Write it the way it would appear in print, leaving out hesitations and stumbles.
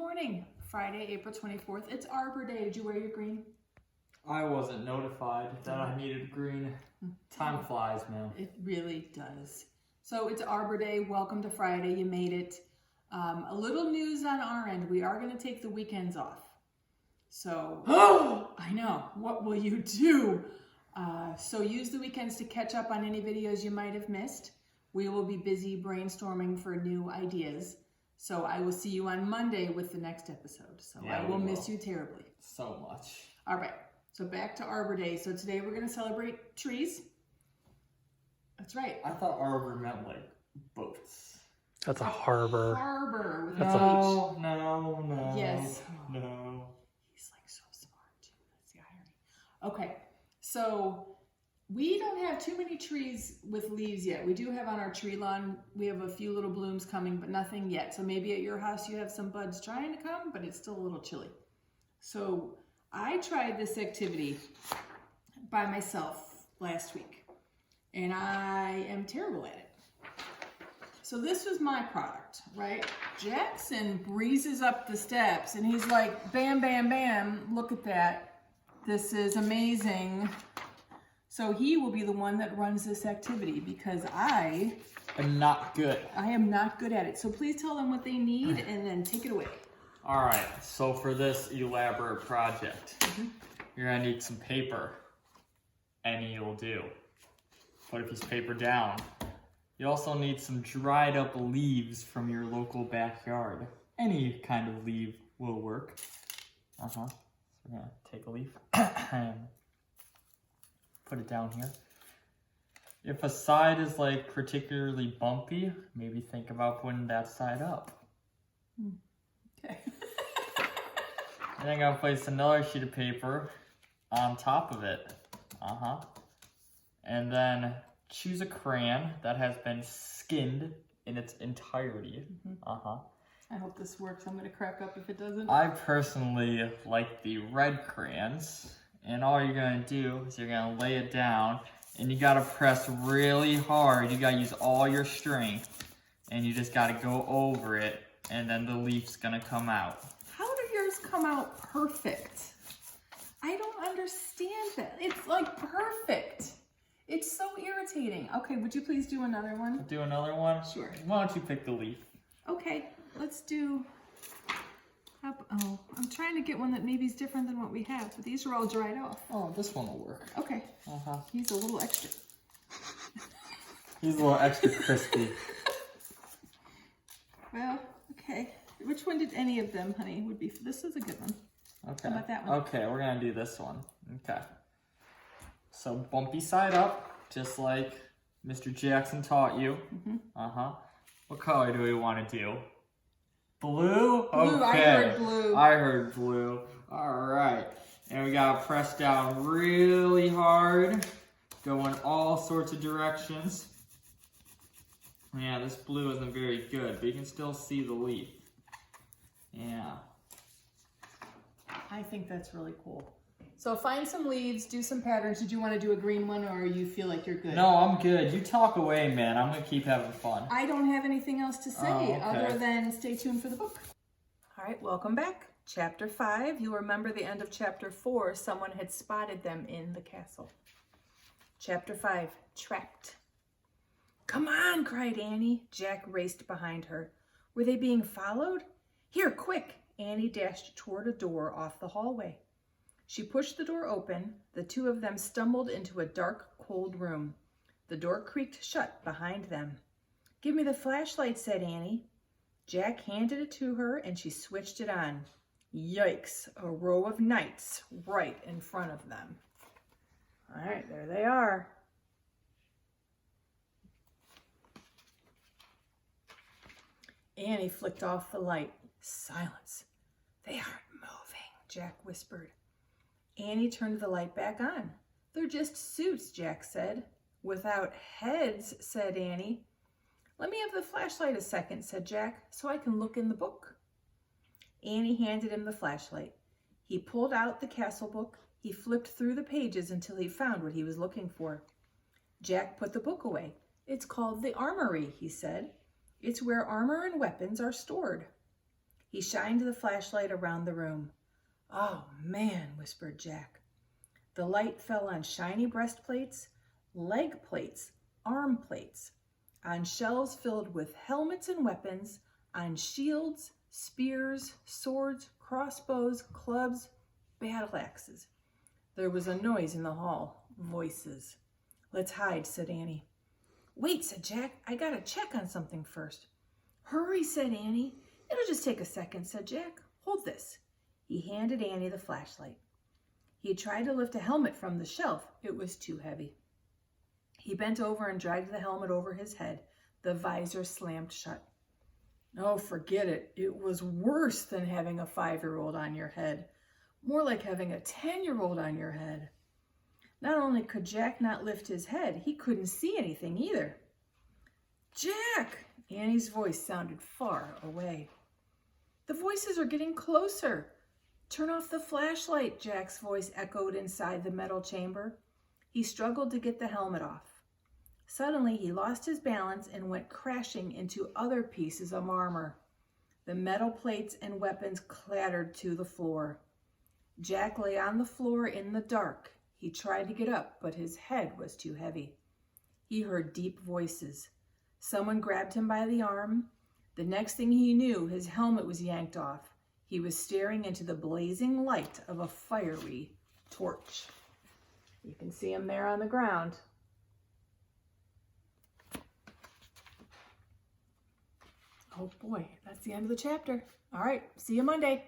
morning, Friday, April 24th. It's Arbor Day. Did you wear your green? I wasn't notified that I needed green. Time flies, man. It really does. So it's Arbor Day. Welcome to Friday. You made it. A little news on our end. We are going to take the weekends off. So, I know. What will you do? So use the weekends to catch up on any videos you might have missed. We will be busy brainstorming for new ideas. So I will see you on Monday with the next episode. So yeah, I will miss you terribly. So much. All right. So back to Arbor Day. So today we're going to celebrate trees. That's right. I thought arbor meant like boats. That's a harbor. Harbor with That's a No. Yes. No. He's like so smart too. That's the irony. Okay. So we don't have too many trees with leaves yet. We do have on our tree lawn, we have a few little blooms coming, but nothing yet. So maybe at your house you have some buds trying to come, but it's still a little chilly. So I tried this activity by myself last week, and I am terrible at it. So this was my product, right? Jackson breezes up the steps, and he's like, bam, bam, bam, look at that. This is amazing. So he will be the one that runs this activity because I am not good. I am not good at it. So please tell them what they need and then take it away. All right, so for this elaborate project, you're gonna need some paper. Any will do. Put a piece of paper down. You also need some dried up leaves from your local backyard. Any kind of leaf will work. So we're gonna take a leaf and put it down here. If a side is like particularly bumpy, maybe think about putting that side up. Okay. And I'm gonna place another sheet of paper on top of it. And then choose a crayon that has been skinned in its entirety. I hope this works. I'm gonna crack up if it doesn't. I personally like the red crayons. And all you're gonna do is you're gonna lay it down and you gotta press really hard. You gotta use all your strength and you just gotta go over it and then the leaf's gonna come out. How do yours come out perfect? I don't understand that. It's like perfect. It's so irritating. Okay, would you please do another one? Do another one? Sure. Why don't you pick the leaf? Okay, let's do... Oh, I'm trying to get one that maybe is different than what we have, but these are all dried off. Oh, this one will work. Okay. He's a little extra. He's a little extra crispy. Well, okay. Which one did any of them, honey, would be? This is a good one. Okay. How about that one? Okay, we're gonna do this one. Okay. So bumpy side up, just like Mr. Jackson taught you. What color do we want to do? Blue? Blue, okay. I heard blue. I heard blue. All right. And we gotta press down really hard, go in all sorts of directions. Yeah, this blue isn't very good, but you can still see the leaf. Yeah. I think that's really cool. So find some leaves, do some patterns. Did you want to do a green one or you feel like you're good? No, I'm good. You talk away, man. I'm going to keep having fun. I don't have anything else to say okay. other than stay tuned for the book. All right, welcome back. Chapter 5. You'll remember the end of Chapter 4. Someone had spotted them in the castle. Chapter 5, Trapped. Come on, cried Annie. Jack raced behind her. Were they being followed? Here, quick. Annie dashed toward a door off the hallway. She pushed the door open. The two of them stumbled into a dark, cold room. The door creaked shut behind them. Give me the flashlight, said Annie. Jack handed it to her and she switched it on. Yikes, a row of knights right in front of them. All right, there they are. Annie flicked off the light. Silence. They aren't moving, Jack whispered. Annie turned the light back on. They're just suits, Jack said. Without heads, said Annie. Let me have the flashlight a second, said Jack, so I can look in the book. Annie handed him the flashlight. He pulled out the castle book. He flipped through the pages until he found what he was looking for. Jack put the book away. It's called the Armory, he said. It's where armor and weapons are stored. He shined the flashlight around the room. "Oh, man," whispered Jack. The light fell on shiny breastplates, leg plates, arm plates, on shelves filled with helmets and weapons, on shields, spears, swords, crossbows, clubs, battle axes. There was a noise in the hall. Voices. "Let's hide," said Annie. "Wait," said Jack. "I gotta check on something first." "Hurry," said Annie. "It'll just take a second," said Jack. "Hold this." He handed Annie the flashlight. He tried to lift a helmet from the shelf. It was too heavy. He bent over and dragged the helmet over his head. The visor slammed shut. Oh, forget it. It was worse than having a 5-year-old on your head. More like having a 10-year-old on your head. Not only could Jack not lift his head, he couldn't see anything either. "Jack!" Annie's voice sounded far away. "The voices are getting closer." "Turn off the flashlight," Jack's voice echoed inside the metal chamber. He struggled to get the helmet off. Suddenly, he lost his balance and went crashing into other pieces of armor. The metal plates and weapons clattered to the floor. Jack lay on the floor in the dark. He tried to get up, but his head was too heavy. He heard deep voices. Someone grabbed him by the arm. The next thing he knew, his helmet was yanked off. He was staring into the blazing light of a fiery torch. You can see him there on the ground. Oh boy, that's the end of the chapter. All right, see you Monday.